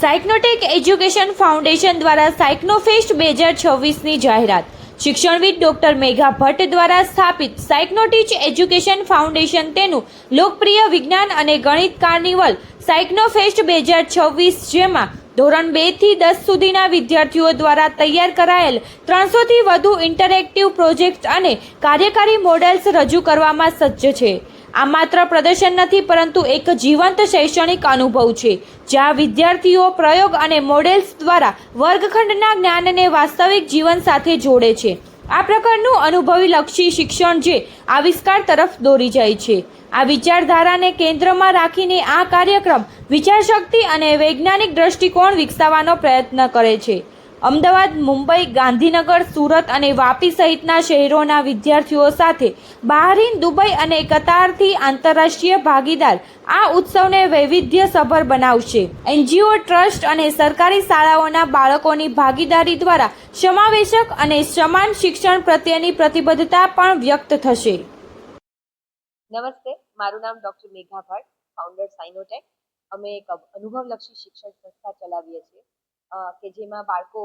સાયક્નોટેક education foundation દ્વારા સાયક્નોફેસ્ટ 2026ની જાહેરાત. શિક્ષણવિદ doctor મેઘા ભટ્ટ દ્વારા સ્થાપિત સાયક્નોટીચ એજ્યુકેશન ફાઉન્ડેશન તેનું લોકપ્રિય વિજ્ઞાન અને ગણિત કાર્નિવલ સાયક્નોફેસ્ટ 2026, જેમાં ધોરણ 2 થી 10 સુધીના વિદ્યાર્થીઓ દ્વારા તૈયાર કરાયેલ 300થી વધુ ઇન્ટરેક્ટિવ પ્રોજેક્ટ્સ અને કાર્યકારી મોડેલ્સ રજૂ કરવામાં સજ્જ છે. આ માત્ર પ્રદર્શન નથી, પરંતુ એક જીવંત શૈક્ષણિક અનુભવ છે, જ્યાં વિદ્યાર્થીઓ પ્રયોગ અને મોડેલ્સ દ્વારા વર્ગખંડના જ્ઞાનને વાસ્તવિક જીવન સાથે જોડે છે. આ પ્રકારનું અનુભવીલક્ષી શિક્ષણ જે આવિષ્કાર તરફ દોરી જાય છે. આ વિચારધારાને કેન્દ્રમાં રાખીને આ કાર્યક્રમ વિચારશક્તિ અને વૈજ્ઞાનિક દ્રષ્ટિકોણ વિકસાવવાનો પ્રયત્ન કરે છે. અમદાવાદ, મુંબઈ, ગાંધીનગર, સુરત અને વાપી સહિતના શહેરોના વિદ્યાર્થીઓ સાથે બહારીન, દુબઈ અને કતારથી આંતરરાષ્ટ્રીય ભાગીદાર આ ઉત્સવને વૈવિધ્યસભર બનાવશે. એનજીઓ, ટ્રસ્ટ અને સરકારી શાળાઓના બાળકોની ભાગીદારી દ્વારા સમાવેશક અને સમાન શિક્ષણ પ્રત્યેની પ્રતિબદ્ધતા પણ વ્યક્ત થશે. નમસ્તે, મારું નામ ડૉક્ટર મેઘા ભટ્ટ, ફાઉન્ડર સાયનોટેક. અમે એક અનુભવલક્ષી શિક્ષણ સંસ્થા ચલાવીએ છીએ કે જેમાં બાળકો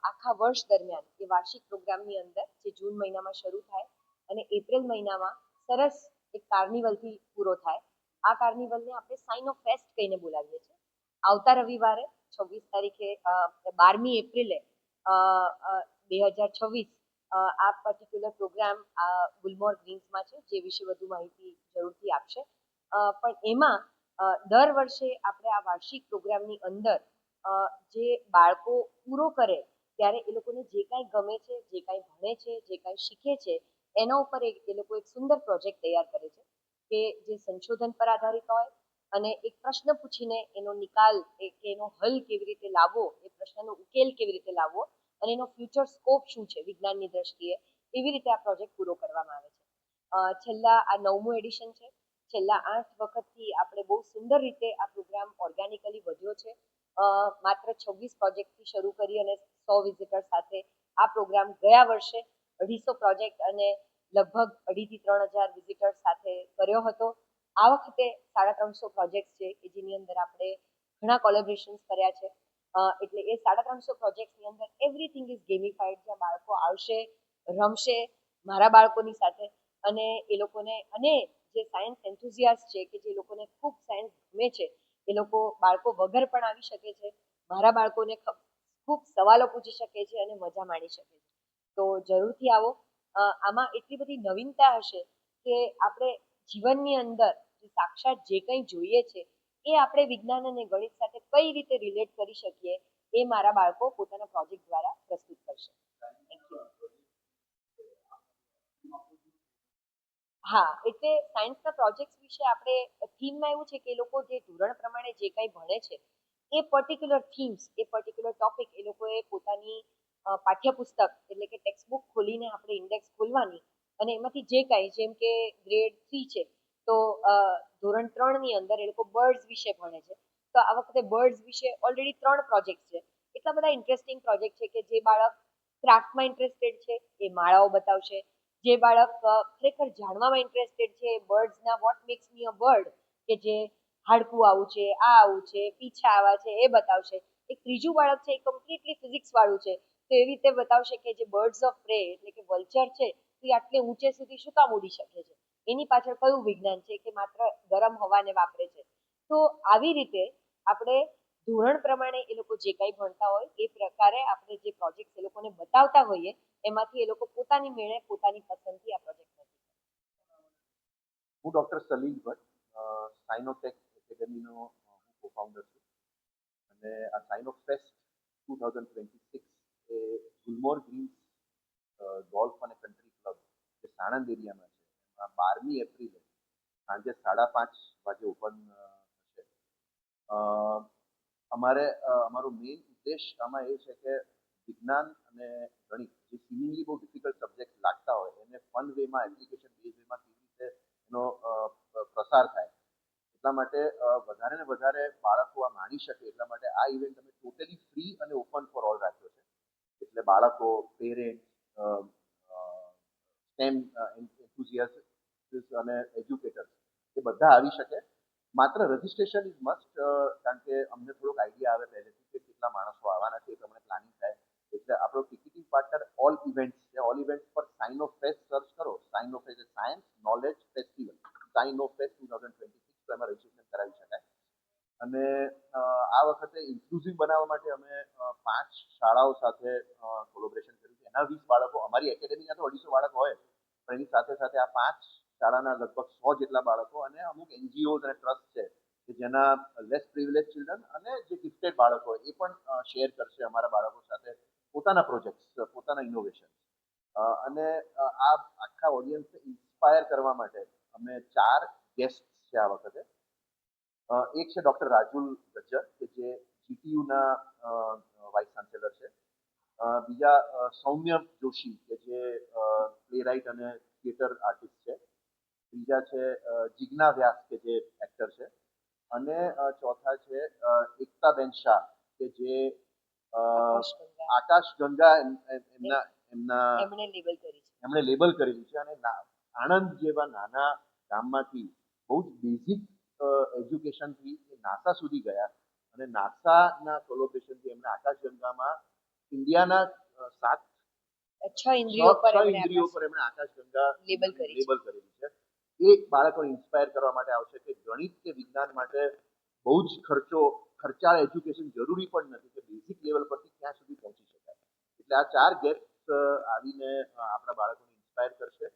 આખા વર્ષ દરમિયાન એ વાર્ષિક પ્રોગ્રામની અંદર જે જૂન મહિનામાં શરૂ થાય અને એપ્રિલ મહિનામાં સરસ એક કાર્નિવલથી પૂરો થાય. આ કાર્નિવલને આપણે સાઇનો ફેસ્ટ કહીને બોલાવીએ છીએ. આવતા રવિવારે 26 તારીખે 12મી એપ્રિલે 2026 આ પર્ટિક્યુલર પ્રોગ્રામ ગુલમોર ગ્રીન્સમાં છે, જે વિશે વધુ માહિતી જરૂરથી આપશે. પણ એમાં દર વર્ષે આપણે આ વાર્ષિક પ્રોગ્રામની અંદર જે બાળકો પૂરો કરે ત્યારે એ લોકોને જે કાંઈ ગમે છે, જે કાંઈ ભણે છે, જે કાંઈ શીખે છે, એના ઉપર એ લોકો એક સુંદર પ્રોજેક્ટ તૈયાર કરે છે કે જે સંશોધન પર આધારિત હોય અને એક પ્રશ્ન પૂછીને એનો નિકાલ કે એનો હલ કેવી રીતે લાવવો, એ પ્રશ્નનો ઉકેલ કેવી રીતે લાવવો અને એનો ફ્યુચર સ્કોપ શું છે વિજ્ઞાનની દ્રષ્ટિએ, એવી રીતે આ પ્રોજેક્ટ પૂરો કરવામાં આવે છે. છેલ્લા આ 9મું એડિશન છે. છેલ્લા 8 વખતથી આપણે બહુ સુંદર રીતે આ પ્રોગ્રામ ઓર્ગેનિકલી વધ્યો છે. માત્ર 26 પ્રોજેક્ટથી શરૂ કરી અને 100 વિઝિટર સાથે આ પ્રોગ્રામ ગયા વર્ષે 250 પ્રોજેક્ટ અને લગભગ 2,500 થી 3,000 વિઝિટર સાથે કર્યો હતો. આ વખતે 350 પ્રોજેક્ટ છે કે જેની અંદર આપણે ઘણા કોલેબોરેશન્સ કર્યા છે. એટલે એ 350 પ્રોજેક્ટની અંદર એવરીથિંગ ઇઝ ગેમિફાઈડ, જ્યાં બાળકો આવશે, રમશે મારા બાળકોની સાથે અને એ લોકોને, અને જે સાયન્સ એન્થુઝિયાસ્ટ છે કે જે લોકોને ખૂબ સાયન્સ ગમે છે, એ લોકો બાળકો વગર પણ આવી શકે છે. મારા બાળકોને ખૂબ સવાલો પૂછી શકે છે અને મજા માણી શકે છે. તો જરૂરથી આવો. આમાં એટલી બધી નવીનતા હશે કે આપણે જીવનની અંદર સાક્ષાત જે કંઈ જોઈએ છે એ આપણે વિજ્ઞાન અને ગણિત સાથે કઈ રીતે રિલેટ કરી શકીએ, એ મારા બાળકો પોતાના પ્રોજેક્ટ દ્વારા પ્રસ્તુત કરશે. Thank you. હા, એટલે સાયન્સના પ્રોજેક્ટ્સ વિશે આપણે થીમમાં એવું છે કે એ લોકો જે ધોરણ પ્રમાણે જે કંઈ ભણે છે એ પર્ટિક્યુલર થીમ્સ, એ પર્ટિક્યુલર ટોપિક એ લોકોએ પોતાની પાઠ્યપુસ્તક એટલે કે ટેક્સ્ટબુક ખોલીને આપણે ઇન્ડેક્સ ખોલવાની અને એમાંથી જે કાંઈ, જેમ કે ગ્રેડ 3 છે તો ધોરણ 3ની અંદર એ લોકો બર્ડ્સ વિશે ભણે છે. તો આ વખતે બર્ડ્સ વિશે ઓલરેડી 3 પ્રોજેક્ટ છે. એટલા બધા ઇન્ટરેસ્ટિંગ પ્રોજેક્ટ છે કે જે બાળક ક્રાફ્ટમાં ઇન્ટરેસ્ટેડ છે એ માળાઓ બતાવશે, જે બાળક ખરેખર જાણવામાં ઇન્ટરેસ્ટેડ છે બર્ડ્સના what makes me a bird, કે જે હાડકું આવું છે, આ આવું છે, પીછા આવા છે, એ બતાવશે. એક ત્રીજું બાળક છે એ કમ્પ્લીટલી ફિઝિક્સ વાળું છે, તો એવી રીતે બતાવશે કે જે બર્ડ્સ ઓફ પ્રે એટલે કે વલ્ચર છે એ આટલે ઊંચે સુધી શું કામ ઉડી શકે છે, એની પાછળ કયું વિજ્ઞાન છે કે માત્ર ગરમ હવાને વાપરે છે. તો આવી રીતે આપણે ધોરણ પ્રમાણે એ લોકો જે કંઈ ભણતા હોય એ પ્રકારે આપણે જે પ્રોજેક્ટ એ લોકોને બતાવતા હોઈએ એમાંથી એ લોકો પોતાની મેળે, પોતાની પસંદથી આ પ્રોજેક્ટ નથી. હું ડૉક્ટર સલીલ ભટ્ટ, સાયનોટેક એકેડેમીનો હું ફાઉન્ડર છું અને આ સાઇનો ફેસ્ટ 2026 એ ગુલમોર ગ્રીન્સ ગોલ્ફ અને કન્ટ્રી ક્લબ જે સાણંદ એરિયામાં છે, એમાં 12મી એપ્રિલે સાંજે 5:30 વાગે ઓપન થશે. અમારો મેઇન ઉદ્દેશ આમાં એ છે કે વિજ્ઞાન અને ગણિત જે સિમિંગલી બહુ ડિફિકલ્ટ સબ્જેક્ટ લાગતા હોય એને ફન વેમાં, એપ્લિકેશન બેઝ વેમાં કેવી રીતે એનો પ્રસાર થાય, એટલા માટે વધારે ને વધારે બાળકો આ માણી શકે એટલા માટે આ ઇવેન્ટ અમે ટોટલી ફ્રી અને ઓપન ફોર ઓલ રાખ્યો છે. એટલે બાળકો, પેરેન્ટ્સ, સ્ટેમ એન્થુઝિયાસ્ટ અને એજ્યુકેટર્સ એ બધા આવી શકે. માત્ર રજિસ્ટ્રેશન ઇઝ મસ્ટ, કારણ કે અમને થોડોક આઈડિયા આવે પહેલેથી કે કેટલા માણસો આવવાના છે, એ પ્રમાણે પ્લાનિંગ થાય. એટલે આપણો ટિકિટિંગ પાર્ટનર ઓલ ઇવેન્ટ્સ છે. ઓલ ઇવેન્ટ્સ પર સાઇન ઓફ ફેસ્ટ સર્ચ કરો. Sign of fest science knowledge festival, sign of fest 2026, તો એમાં રજિસ્ટ્રેશન કરાવી શકાય. અને આ વખતે ઇન્ક્લુઝિવ બનાવવા માટે અમે 5 શાળાઓ સાથે કોલોબરેશન કર્યું છે. એના 20 બાળકો, અમારી એકેડેમીના તો 250 બાળકો હોય, પણ એની સાથે સાથે આ 5 શાળાના લગભગ 100 જેટલા બાળકો અને અમુક એનજીઓ અને ટ્રસ્ટ છે કે જેના લેસ પ્રિવિલેજ ચિલ્ડ્રન અને જે ગિફ્ટેડ બાળકો હોય એ પણ શેર કરશે અમારા બાળકો સાથે પોતાના પ્રોજેક્ટ્સ, પોતાના ઇનોવેશન. અને આ આખા ઓડિયન્સને ઇન્સ્પાયર કરવા માટે અમે 4 ગેસ્ટ છે આ વખતે. એક છે ડોક્ટર રાજુલ ગજ્જર કે જે જીટીયુના વાઇસ ચાન્સેલર છે. બીજા સૌમ્ય જોશી કે જે પ્લેરાઇટ અને થિયેટર આર્ટિસ્ટ છે. ત્રીજા છે જિજ્ઞા વ્યાસ કે જે એક્ટર છે. અને ચોથા છે એકતાબેન શાહ કે જે આકાશ ગંગા એમના એમના એમણે લેબલ કરી છે. એમણે લેબલ કરેલું છે. અને આણંદ જેવા નાના ગામમાંથી બહુ જ બેઝિક એજ્યુકેશનથી નાસા સુધી ગયા અને નાસાના કોલોબરેશનથી એમણે આકાશગંગામાં ઇન્ડિયાના 6 ઇન્દ્રિયો પર એમણે આકાશગંગા લેબલ કરેલું છે. એ બાળકોને ઇન્સ્પાયર કરવા માટે આવશે કે ગણિત કે વિજ્ઞાન માટે બહુ જ ખર્ચાળ એજ્યુકેશન જરૂરી પણ નથી, કે બેઝિક લેવલ પરથી ક્યાં સુધી પહોંચી શકાય. એટલે આ 4 ગેસ્ટ આવીને આપણા બાળકોને ઇન્સ્પાયર કરશે.